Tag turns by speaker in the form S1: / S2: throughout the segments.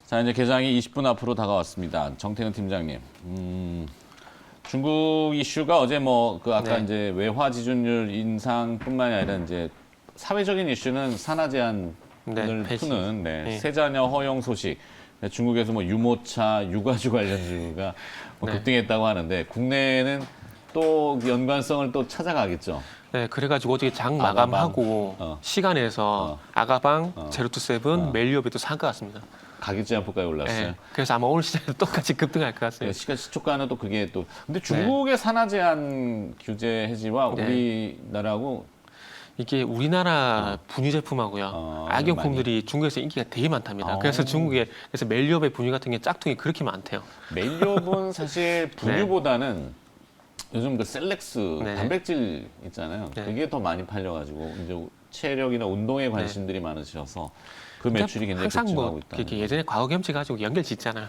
S1: 자, 이제 개장이 20분 앞으로 다가왔습니다. 정태근 팀장님. 중국 이슈가 어제 뭐 그 아까
S2: 네.
S1: 이제 외화 지준율 인상뿐만이 아니라 이제 사회적인 이슈는 산하 제한을
S2: 폐지.
S1: 푸는
S2: 네.
S1: 세자녀 허용 소식. 중국에서 뭐 유모차, 육아주 관련주가 뭐
S2: 네.
S1: 급등했다고 하는데 국내에는 또 연관성을 또 찾아가겠죠.
S2: 네, 그래가지고 어저께 장
S1: 아가방.
S2: 마감하고 시간에서 아가방, 제로투세븐, 멜리오비도 상가 같습니다.
S1: 가격제 한포까지 올랐어요.
S2: 네, 그래서 아마 오늘 시장에 똑같이 급등할 것 같습니다.
S1: 시초가는 또 그게 또 근데 중국의 산하 제한 규제 해지와
S2: 네.
S1: 우리나라하고
S2: 이게 우리나라 분유 제품하고요. 악용품들이 중국에서 인기가 되게 많답니다. 그래서 중국에 그래서 멜리오베 분유 같은 게 짝퉁이 그렇게 많대요.
S1: 멜리옵은 사실 분유보다는 요즘 그 셀렉스
S2: 네.
S1: 단백질 있잖아요.
S2: 네.
S1: 그게 더 많이 팔려가지고 이제 체력이나 운동에 관심들이 많으셔서 그 매출이 굉장히
S2: 항상
S1: 급증하고
S2: 뭐
S1: 있다.
S2: 이렇게 예전에 과거 겸치 가지고 연결 짓잖아요.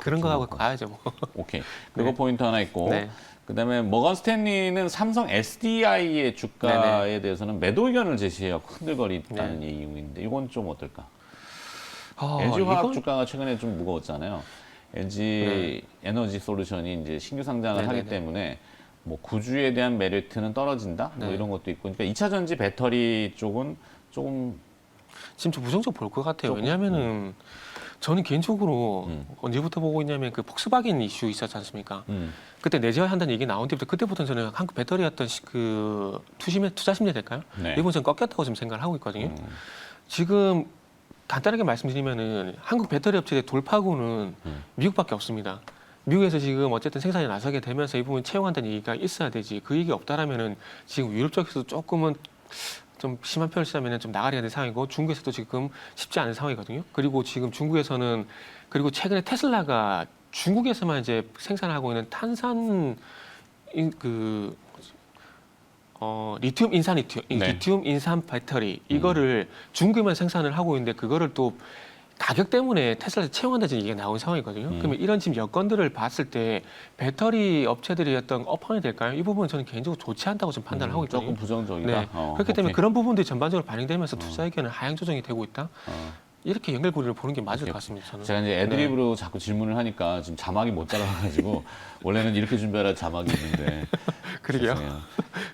S2: 그런 거 하고 가야죠 뭐.
S1: 오케이. 그거 포인트 하나 있고.
S2: 네.
S1: 그다음에 머건 스탠리는 삼성 SDI의 주가에 대해서는 매도 의견을 제시해요. 흔들거리다는 얘기인데 이건 좀 어떨까? LG화학
S2: 이건
S1: 주가가 최근에 좀 무거웠잖아요. LG 에너지 솔루션이 이제 신규 상장을 하기 때문에 뭐 구주에 대한 메리트는 떨어진다. 뭐 이런 것도 있고. 그러니까 2차 전지 배터리 쪽은 조금
S2: 지금 좀 부정적 볼 것 같아요. 왜냐하면은 저는 개인적으로 언제부터 보고 있냐면 그 폭스바겐 이슈 있었지 않습니까? 그때 내재화한다는 얘기 나온 뒤부터 그때부터는 저는 한국 배터리였던 그 투자 심리 될까요?
S1: 네.
S2: 이번 전 꺾였다고 지금 생각을 하고 있거든요. 지금 간단하게 말씀드리면은 한국 배터리 업체의 돌파구는 미국밖에 없습니다. 미국에서 지금 어쨌든 생산에 나서게 되면서 이 부분 채용한다는 얘기가 있어야 되지. 그 얘기 없다라면은 지금 유럽 쪽에서 조금은 좀 심한 표현을 쓰자면 좀 나가리가 된 상황이고 중국에서도 지금 쉽지 않은 상황이거든요. 그리고 지금 중국에서는 그리고 최근에 테슬라가 중국에서만 이제 생산하고 있는 탄산 리튬 인산 리튬 인산 배터리 이거를 중국에만 생산을 하고 있는데 그거를 또 가격 때문에 테슬라에서 채용한다는 얘기가 나온 상황이거든요. 그러면 이런 지금 여건들을 봤을 때 배터리 업체들이 어떤 업황이 될까요? 이 부분은 저는 개인적으로 좋지 않다고 좀 판단을 하고 있거든요.
S1: 조금 부정적이다.
S2: 네. 그렇기 때문에
S1: 오케이.
S2: 그런 부분들이 전반적으로 반영되면서 투자 의견은 하향 조정이 되고 있다. 이렇게 연결고리를 보는 게 맞을 것 같습니다. 저는.
S1: 제가 이제 애드립으로 자꾸 질문을 하니까 지금 자막이 못 따라와가지고 원래는 이렇게 준비하라 자막이 있는데
S2: 그러게요.
S1: 죄송해요.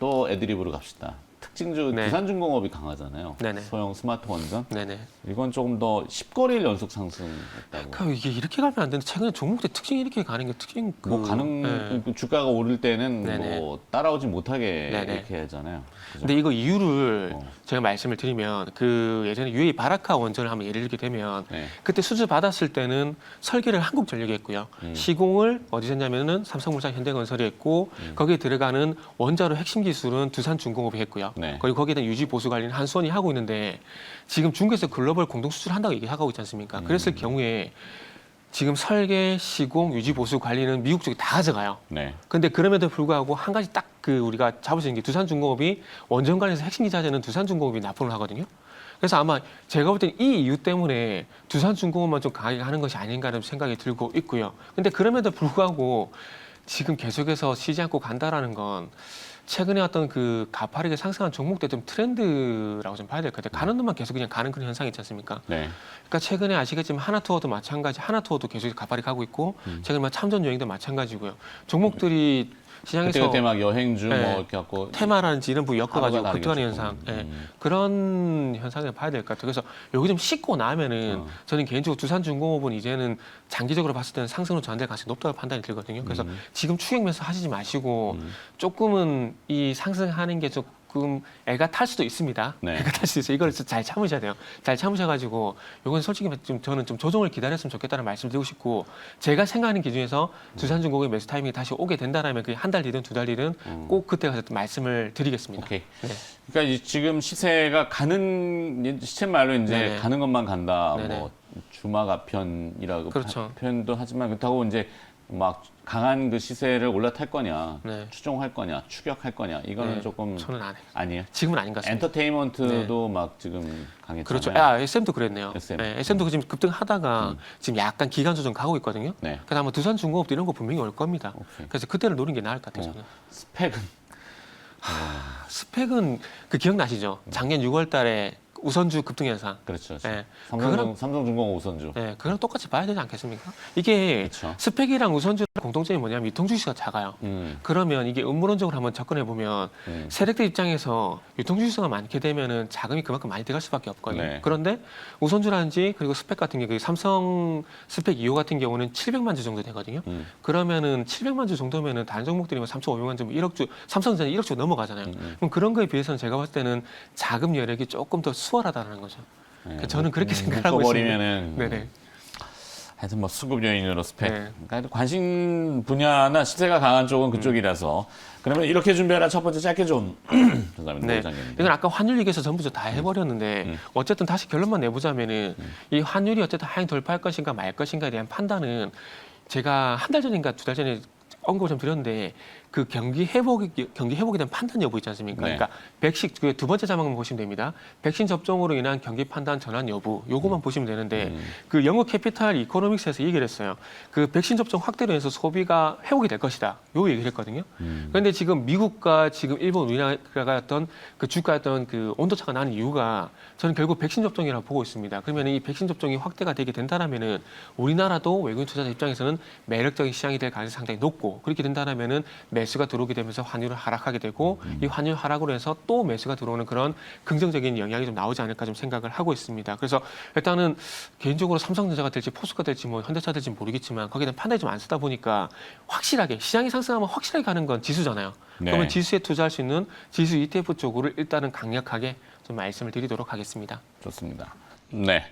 S1: 또 애드립으로 갑시다. 특징주
S2: 네.
S1: 두산중공업이 강하잖아요.
S2: 네네.
S1: 소형 스마트 원전.
S2: 네네.
S1: 이건 조금 더 10거래일 연속 상승했다고.
S2: 그러니까 이게 이렇게 가면 안 되는데 최근에 종목들 특징이 이렇게 가는 게 특징
S1: 뭐 가능
S2: 네.
S1: 주가가 오를 때는
S2: 네네.
S1: 뭐 따라오지 못하게
S2: 네네.
S1: 이렇게 하잖아요. 그죠?
S2: 근데 이거 이유를
S1: 어.
S2: 제가 말씀을 드리면 그 예전에 UAE 바라카 원전을 한번 예를 들게 되면
S1: 네.
S2: 그때 수주 받았을 때는 설계를 한국전력이 했고요. 시공을 어디서 했냐면은 삼성물산 현대건설이 했고 거기에 들어가는 원자로 핵심 기술은 두산중공업이 했고요.
S1: 네.
S2: 그리고 거기에 대한 유지 보수 관리는 한수원이 하고 있는데 지금 중국에서 글로벌 공동 수출한다고 얘기하고 있지 않습니까? 그랬을 경우에 지금 설계, 시공, 유지 보수 관리는 미국 쪽이 다 가져가요.
S1: 네.
S2: 근데 그럼에도 불구하고 한 가지 딱 그 우리가 잡을 수 있는 게 두산중공업이 원전 관련해서 핵심 기자재는 두산중공업이 납품을 하거든요. 그래서 아마 제가 볼 때는 이 이유 때문에 두산중공업만 좀 강하게 하는 것이 아닌가라는 생각이 들고 있고요. 근데 그럼에도 불구하고 지금 계속해서 쉬지 않고 간다라는 건 최근에 어떤 그 가파르게 상승한 종목들 좀 트렌드라고 좀 봐야 될 것 같아요. 가는 놈만 계속 그냥 가는 그런 현상이 있지 않습니까?
S1: 네.
S2: 그러니까 최근에 아시겠지만 하나투어도 마찬가지, 하나투어도 계속 가파르게 가고 있고 최근에 뭐 참전 여행도 마찬가지고요. 종목들이 시장에서
S1: 그때 막 여행주
S2: 네.
S1: 뭐 이렇게 갖고
S2: 테마라든지 이런 부분 엮어가지고
S1: 하루가
S2: 급등하는
S1: 다르겠죠.
S2: 현상, 그런 현상을 봐야 될 것 같아요. 그래서 여기 좀 씻고 나면은 저는 개인적으로 두산중공업은 이제는 장기적으로 봤을 때는 상승으로 전환될 가능성이 높다고 판단이 들거든요. 그래서 지금 추격 매수 하시지 마시고 조금은 이 상승하는 게 조금 애가 탈 수도 있습니다.
S1: 네.
S2: 애가 탈 수도 있어요. 이걸 잘 참으셔야 돼요. 잘 참으셔가지고 이건 솔직히 좀 저는 좀 조정을 기다렸으면 좋겠다는 말씀을 드리고 싶고 제가 생각하는 기준에서 두산중공업의 매수 타이밍이 다시 오게 된다라면 그게 한 달 뒤든 두 달 뒤든 꼭 그때 가서 말씀을 드리겠습니다.
S1: 오케이.
S2: 네.
S1: 그러니까 지금 시세가 가는 시체 말로 이제
S2: 네네.
S1: 가는 것만 간다.
S2: 네네.
S1: 뭐 주마가편이라고
S2: 그렇죠.
S1: 표현도 하지만 그렇다고 이제 막 강한 그 시세를 올라탈 거냐,
S2: 네.
S1: 추종할 거냐, 추격할 거냐 이거는
S2: 네,
S1: 조금
S2: 저는 안 해요.
S1: 아니에요.
S2: 지금은 아닌 것 같습니다.
S1: 엔터테인먼트도 막 지금 강했잖아요.
S2: 그렇죠. SM도 그랬네요.
S1: SM.
S2: 네, SM도 지금 급등하다가 지금 약간 기간 조정 가고 있거든요.
S1: 네.
S2: 그래서 아마 두산중공업도 이런 거 분명히 올 겁니다.
S1: 오케이.
S2: 그래서 그때를 노리는 게 나을 것 같아요. 저는.
S1: 스펙은
S2: 스펙은 그 기억나시죠? 작년 6월 달에 우선주 급등 현상.
S1: 그렇죠.
S2: 네.
S1: 삼성중공업 우선주.
S2: 네, 그거랑 똑같이 봐야 되지 않겠습니까? 이게
S1: 그렇죠.
S2: 스펙이랑 우선주의 공통점이 뭐냐면 유통주식수가 작아요. 그러면 이게 음모론적으로 한번 접근해 보면 세력들 입장에서 유통주식수가 많게 되면은 자금이 그만큼 많이 들어갈 수밖에 없거든요.
S1: 네.
S2: 그런데 우선주라든지 그리고 스펙 같은 게 삼성 스펙 2호 같은 경우는 700만 주 정도 되거든요. 그러면은 700만 주 정도면은 다른 종목들이 뭐 3,500만 주, 1억 주, 삼성전자 1억 주 넘어가잖아요. 그럼 그런 거에 비해서는 제가 봤을 때는 자금 여력이 조금 더 수월하다는 거죠.
S1: 네.
S2: 저는 그렇게 생각하고 있습니다.
S1: 묶어버리면은
S2: 네네.
S1: 하여튼 뭐 수급 요인으로 스펙.
S2: 네.
S1: 그러니까 관심 분야나 시세가 강한 쪽은 그쪽이라서. 그러면 이렇게 준비하라 첫 번째 짧게 좀. 감사합니다.
S2: 네.
S1: 회장님.
S2: 이건 아까 환율 얘기해서 전부 다 해버렸는데 어쨌든 다시 결론만 내보자면은 이 환율이 어쨌든 하향 돌파할 것인가 말 것인가에 대한 판단은 제가 한 달 전인가 두 달 전에 언급을 좀 드렸는데 그 경기 회복에 대한 판단 여부 있지 않습니까?
S1: 네.
S2: 그러니까 백신 그 두 번째 자막만 보시면 됩니다. 백신 접종으로 인한 경기 판단 전환 여부 요거만 보시면 되는데 그 영국 캐피탈 이코노믹스에서 얘기를 했어요. 그 백신 접종 확대로 해서 소비가 회복이 될 것이다. 요 얘기를 했거든요. 그런데 지금 미국과 지금 일본, 우리나라가 어떤 그 주가였던 그 온도차가 나는 이유가 저는 결국 백신 접종이라고 보고 있습니다. 그러면 이 백신 접종이 확대가 되게 된다라면은 우리나라도 외국인 투자자 입장에서는 매력적인 시장이 될 가능성이 상당히 높고 그렇게 된다라면은 매수가 들어오게 되면서 환율을 하락하게 되고 이 환율 하락으로 해서 또 매수가 들어오는 그런 긍정적인 영향이 좀 나오지 않을까 좀 생각을 하고 있습니다. 그래서 일단은 개인적으로 삼성전자가 될지 포스가 될지 뭐 현대차 될지 모르겠지만 거기에 대한 판단이 좀 안 쓰다 보니까 확실하게 시장이 상승하면 확실하게 가는 건 지수잖아요.
S1: 네.
S2: 그러면 지수에 투자할 수 있는 지수 ETF 쪽으로 일단은 강력하게 좀 말씀을 드리도록 하겠습니다.
S1: 좋습니다. 네.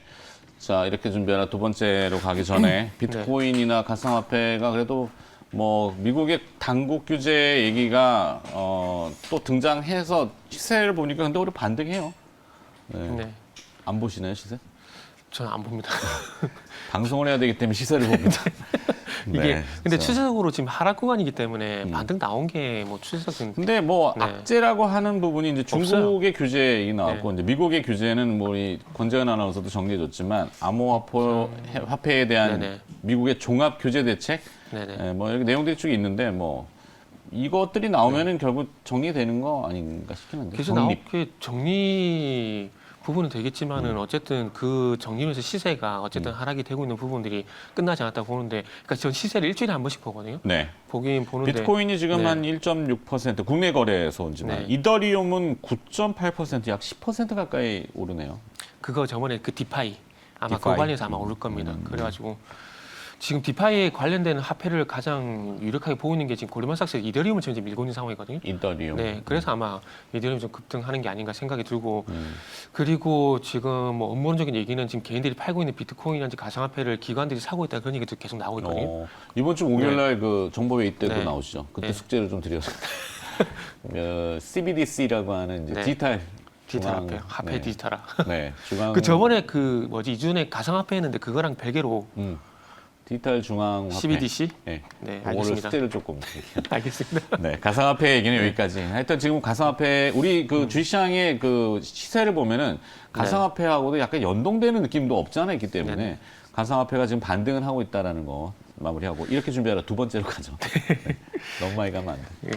S1: 자, 이렇게 준비하라 두 번째로 가기 전에 비트코인이나 가상화폐가 그래도 뭐 미국의 당국 규제 얘기가 또 등장해서 시세를 보니까 근데 오히려 반등해요. 네.
S2: 네.
S1: 안 보시나요, 시세?
S2: 저는 안 봅니다.
S1: 방송을 해야 되기 때문에 시세를 봅니다.
S2: 이게
S1: 네,
S2: 근데
S1: 그래서.
S2: 추세적으로 지금 하락 구간이기 때문에 반등 나온 게 뭐 추세적인
S1: 근데 뭐
S2: 네.
S1: 악재라고 하는 부분이 이제 중국의 규제 나왔고 이제 미국의 규제는 뭐 이 권재현 아나운서도 정리해줬지만 암호화폐에 대한
S2: 네네.
S1: 미국의 종합 규제 대책
S2: 네네.
S1: 뭐 이렇게 내용들이 쭉 있는데 뭐 이것들이 나오면은 결국 정리되는 거 아닌가 싶긴 한데.
S2: 계속 나오게 정리 부분은 되겠지만은 어쨌든 그 정리면서 시세가 어쨌든 하락이 되고 있는 부분들이 끝나지 않았다고 보는데, 그러니까 전 시세를 일주일에 한 번씩 보거든요.
S1: 네.
S2: 보긴 보는데
S1: 비트코인이 지금
S2: 네.
S1: 한 1.6% 국내 거래에서 온지만
S2: 네.
S1: 이더리움은 9.8% 약 10% 가까이 오르네요.
S2: 그거 저번에 그 디파이 아마
S1: 디파이.
S2: 그거 관련해서 아마 오를 겁니다. 그래가지고 지금 디파이에 관련된 화폐를 가장 유력하게 보고 있는 게 지금 골드만삭스 이더리움을 지금 이제 밀고 있는 상황이거든요.
S1: 이더리움.
S2: 네, 그래서 아마 이더리움이 좀 급등하는 게 아닌가 생각이 들고, 그리고 지금 뭐 음모론적인 얘기는 지금 개인들이 팔고 있는 비트코인이라든지 가상화폐를 기관들이 사고 있다 그런 얘기도 계속 나오고 있거든요.
S1: 이번 주 목요일날 그 정보회의 때도
S2: 네.
S1: 나오시죠. 그때
S2: 네.
S1: 숙제를 좀 드려서 CBDC라고 하는 이제
S2: 네.
S1: 디지털
S2: 디지털
S1: 중앙-
S2: 화폐,
S1: 네.
S2: 디지털화.
S1: 네, 중앙.
S2: 그 저번에 그 뭐지 이준에 가상화폐 했는데 그거랑 별개로
S1: 디지털 중앙 화폐.
S2: CBDC?
S1: 네,
S2: 네,
S1: 그거를
S2: 알겠습니다.
S1: 숙제를 조금.
S2: 알겠습니다.
S1: 네, 가상화폐 얘기는 여기까지. 하여튼 지금 가상화폐 우리 그 주식시장의 그 시세를 보면은 가상화폐하고도 약간 연동되는 느낌도 없지 않아 있기 때문에
S2: 네네.
S1: 가상화폐가 지금 반등을 하고 있다라는 거 마무리하고 이렇게 준비하라 두 번째로 가죠. 네. 너무 많이 가면 안 돼.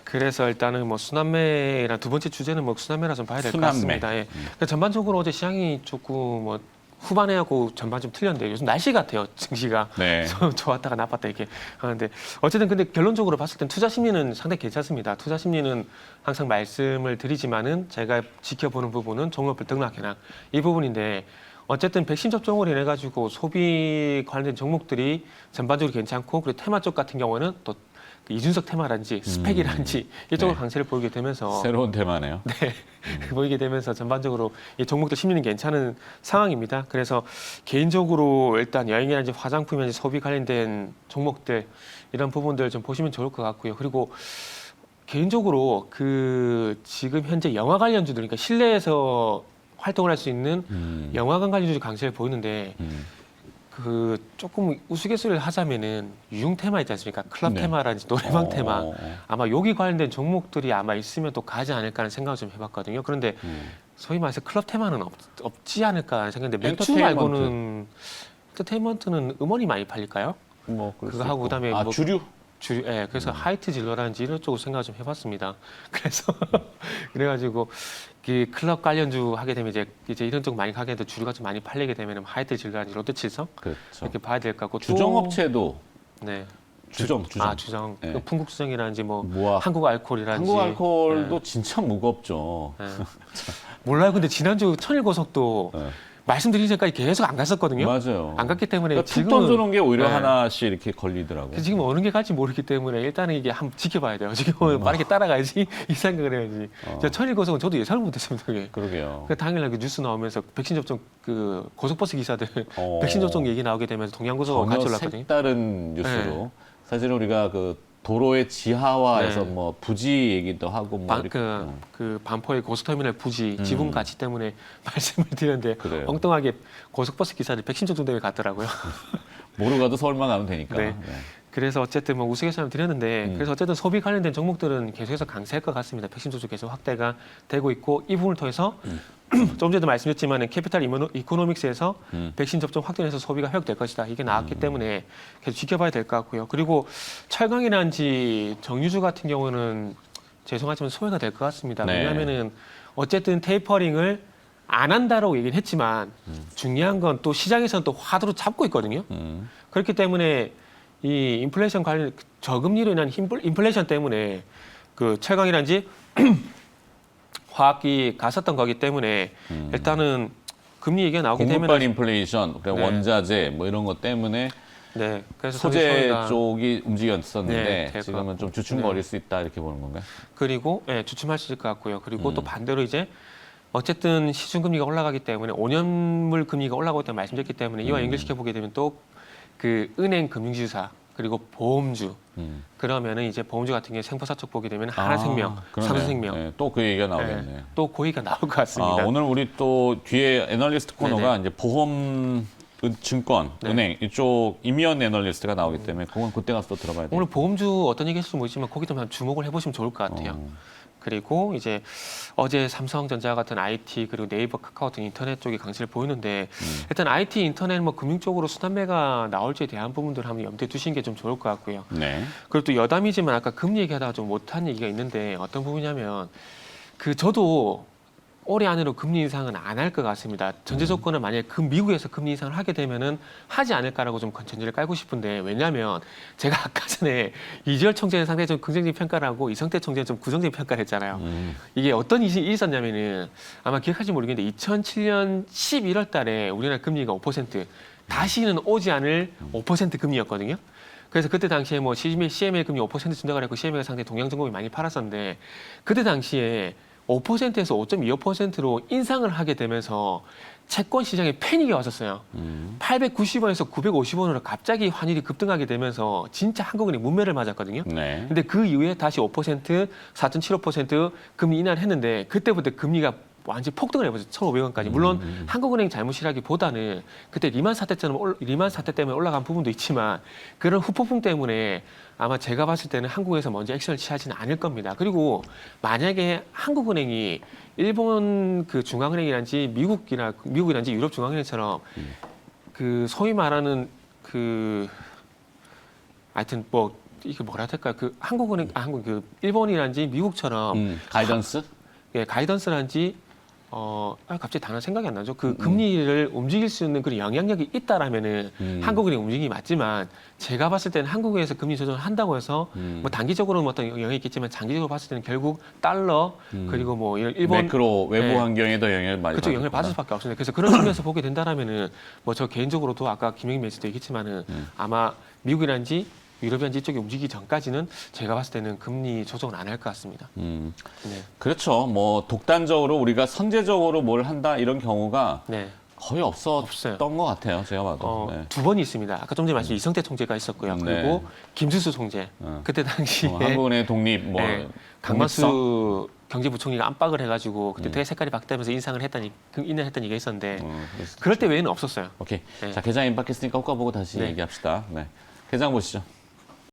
S2: 그래서 일단은 뭐 순환매랑 두 번째 주제는 뭐 순환매라 좀 봐야 될 것
S1: 순환매.
S2: 같습니다. 예. 그러니까 전반적으로 어제 시장이 조금 뭐 후반에하고 전반 좀 틀렸는데 요즘 날씨 같아요. 증시가
S1: 네.
S2: 좋았다가 나빴다 이렇게 하는데 어쨌든 근데 결론적으로 봤을 땐 투자 심리는 상당히 괜찮습니다. 투자 심리는 항상 말씀을 드리지만은 제가 지켜보는 부분은 종목별 등락해락 이 부분인데 어쨌든 백신 접종으로 인해 가지고 소비 관련된 종목들이 전반적으로 괜찮고 그리고 테마 쪽 같은 경우는 또 이준석 테마라든지 스펙이라든지 이쪽으로
S1: 네.
S2: 강세를 보이게 되면서
S1: 새로운 테마네요.
S2: 보이게 되면서 전반적으로 이 종목들 심리는 괜찮은 상황입니다. 그래서 개인적으로 일단 여행이라든지 화장품이라든지 소비 관련된 종목들 이런 부분들 좀 보시면 좋을 것 같고요. 그리고 개인적으로 그 지금 현재 영화 관련주들 그러니까 실내에서 활동을 할 수 있는 영화관 관련주 강세를 보이는데 그 조금 우스갯소리를 하자면은 유흥 테마 있지 않습니까? 클럽
S1: 네.
S2: 테마라든지 노래방 테마
S1: 어.
S2: 아마 여기 관련된 종목들이 아마 있으면 또 가지 않을까 하는 생각을 좀 해봤거든요. 그런데 소위 말해서 클럽 테마는 없지 않을까 하는 생각인데 맥주
S1: 엔터테인먼트.
S2: 말고는 엔터테인먼트는 음원이 많이 팔릴까요?
S1: 뭐 그럴
S2: 그거
S1: 수
S2: 하고
S1: 있고.
S2: 그다음에 뭐-
S1: 주류.
S2: 그래서 하이트 진로라든지 이런 쪽으로 생각을 좀 해봤습니다. 그래서 그래가지고 그 클럽 관련주 하게 되면 이제 이런 쪽 많이 가게 돼도 주류가 좀 많이 팔리게 되면 하이트 진로라든지 롯데칠성
S1: 그렇죠.
S2: 이렇게 봐야 될 것 같고
S1: 주정업체도
S2: 네.
S1: 주정.
S2: 주정.
S1: 네.
S2: 그 풍국수정이라든지 뭐
S1: 뭐야.
S2: 한국 알코올이라든지.
S1: 한국 알코올도 진짜 무겁죠.
S2: 네. 몰라요. 근데 지난주 천일고속도
S1: 네.
S2: 말씀드린 전까지 계속 안 갔었거든요.
S1: 맞아요.
S2: 안 갔기 때문에
S1: 그러니까 툭
S2: 지금은
S1: 던져놓은 게 오히려
S2: 네.
S1: 하나씩 이렇게 걸리더라고요.
S2: 지금 어느 게 갈지 모르기 때문에 일단은 이게 한번 지켜봐야 돼요. 지금은 빠르게 따라가야지 이 생각을 해야지. 저 천일고속은 저도 예상을 못했습니다. 그게.
S1: 그러게요.
S2: 그 당일날 그 뉴스 나오면서 백신 접종 그 고속버스 기사들 백신 접종 얘기 나오게 되면서 동양고속으로 같이
S1: 전혀
S2: 올랐거든요.
S1: 색다른 뉴스로.
S2: 네.
S1: 사실 우리가 그 도로의 지하화에서
S2: 네.
S1: 뭐 부지 얘기도 하고 뭐 이렇게
S2: 그 반포의 고속터미널 부지 지분 가치 때문에 말씀을 드렸는데
S1: 그래요.
S2: 엉뚱하게 고속버스 기사들 백신 접종 대회 갔더라고요.
S1: 모르 가도 서울만 가면 되니까.
S2: 네. 그래서 어쨌든 뭐 우스갯소리 드렸는데 그래서 어쨌든 소비 관련된 종목들은 계속해서 강세할 것 같습니다. 백신 접종 계속 확대가 되고 있고 이 부분을 통해서 좀 전에도 말씀드렸지만 캐피탈 이코노믹스에서 백신 접종 확대해서 소비가 회복될 것이다. 이게 나왔기 때문에 계속 지켜봐야 될 것 같고요. 그리고 철강이라든지 정유주 같은 경우는 죄송하지만 소외가 될 것 같습니다.
S1: 네.
S2: 왜냐하면은 어쨌든 테이퍼링을 안 한다라고 얘기는 했지만 중요한 건 또 시장에서는 또 화두로 잡고 있거든요. 그렇기 때문에 이 인플레이션 관련 저금리로 인한 인플레이션 때문에 그 철강이란지 화학이 갔었던 거기 때문에 일단은 금리 얘기가 나오게
S1: 공급반
S2: 되면
S1: 인플레이션, 그리고
S2: 네.
S1: 원자재 뭐 이런 것 때문에
S2: 네 그래서
S1: 소재
S2: 소비가
S1: 쪽이 움직였었는데
S2: 네, 될
S1: 지금은
S2: 것
S1: 좀
S2: 같고.
S1: 주춤거릴 수 있다 이렇게 보는 건가요?
S2: 그리고 주춤할 수 있을 것 같고요. 그리고 또 반대로 이제 어쨌든 시중금리가 올라가기 때문에 5년물 금리가 올라가고 있다고 말씀드렸기 때문에 이와 연결시켜 보게 되면 또 그 은행 금융지주사 그리고 보험주 그러면은 이제 보험주 같은 경우에 생포사 쪽 보게 되면 하나생명,
S1: 그러네.
S2: 삼성생명
S1: 네, 또 그 얘기가 나오겠네.
S2: 네, 또 고의가 나올 것 같습니다.
S1: 오늘 우리 또 뒤에 애널리스트 코너가 이제 보험, 증권,
S2: 네.
S1: 은행 이쪽 임현 애널리스트가 나오기 때문에 그건 그때 가서 또 들어봐야 돼요.
S2: 오늘 보험주 어떤 얘기 했을지 모르지만 거기도 한번 주목을 해보시면 좋을 것 같아요. 그리고 이제 어제 삼성전자 같은 IT 그리고 네이버, 카카오 등 인터넷 쪽이 강세를 보이는데 일단 IT, 인터넷, 뭐 금융 쪽으로 순환매가 나올지에 대한 부분들을 한번 염두에 두시는 게 좀 좋을 것 같고요.
S1: 네.
S2: 그리고 또 여담이지만 아까 금리 얘기하다가 좀 못한 얘기가 있는데 어떤 부분이냐면 그 저도 올해 안으로 금리 인상은 안 할 것 같습니다. 전제 조건은 만약에 미국에서 금리 인상을 하게 되면은 하지 않을까라고 좀 전제를 깔고 싶은데 왜냐하면 제가 아까 전에 이재열 총재는 상당히 좀 긍정적인 평가를 하고 이성태 총재는 좀 부정적인 평가를 했잖아요. 이게 어떤 일이 있었냐면은 아마 기억하실지 모르겠는데 2007년 11월 달에 우리나라 금리가 5% 다시는 오지 않을 5% 금리였거든요. 그래서 그때 당시에 뭐 CMA 금리 5% 준다고 했고 CMA가 상당히 동양전공이 많이 팔았었는데 그때 당시에 5%에서 5.25%로 인상을 하게 되면서 채권 시장에 패닉이 왔었어요. 890원에서 950원으로 갑자기 환율이 급등하게 되면서 진짜 한국은행 문매를 맞았거든요.
S1: 네.
S2: 근데 그 이후에 다시 5%, 4.75% 금리 인하를 했는데 그때부터 금리가 완전히 폭등을 해버렸어요. 1,500원까지. 물론 한국은행 잘못이라기보다는 그때 리만 사태 때문에 올라간 부분도 있지만 그런 후폭풍 때문에 아마 제가 봤을 때는 한국에서 먼저 액션을 취하지는 않을 겁니다. 그리고 만약에 한국은행이 일본 그 중앙은행이란지 미국이란지 유럽 중앙은행처럼 그 소위 말하는 그 하여튼 뭐 이게 뭐라 해야 될까요? 그 그 일본이란지 미국처럼
S1: 가이던스?
S2: 가이던스란지 갑자기 단어 생각이 안 나죠. 그 금리를 움직일 수 있는 그런 영향력이 있다라면은 한국은행 움직임이 맞지만 제가 봤을 때는 한국에서 금리 조정을 한다고 해서 뭐 단기적으로는 어떤 영향이 있겠지만 장기적으로 봤을 때는 결국 달러 그리고 뭐 일본
S1: 매크로 외부
S2: 네.
S1: 환경에 더 영향을 많이
S2: 그쪽 영향을 받을 수밖에 없습니다. 그래서 그런 측면에서 보게 된다라면은 뭐 저 개인적으로도 아까 김영민 매스도 얘기했지만은 아마 미국이란지 유럽이란지 이쪽이 움직이기 전까지는 제가 봤을 때는 금리 조정을 안 할 것 같습니다. 네.
S1: 그렇죠. 뭐 독단적으로 우리가 선제적으로 뭘 한다 이런 경우가
S2: 네.
S1: 거의 없었던 것 같아요. 제가 봐도. 네.
S2: 두 번이 있습니다. 아까 좀 전에 말씀 이성태 총재가 있었고요.
S1: 네.
S2: 그리고 김수수 총재. 그때 당시에
S1: 한국은행 독립 뭐
S2: 네. 강만수 경제부총리가 압박을 해가지고 그때 되게 색깔이 바뀌면서 인상을 했던 얘기가 있었는데 그럴 때 외에는 없었어요.
S1: 오케이.
S2: 네.
S1: 자, 계장 임박했으니까 효과 보고 다시
S2: 네.
S1: 얘기합시다. 네. 계장 보시죠.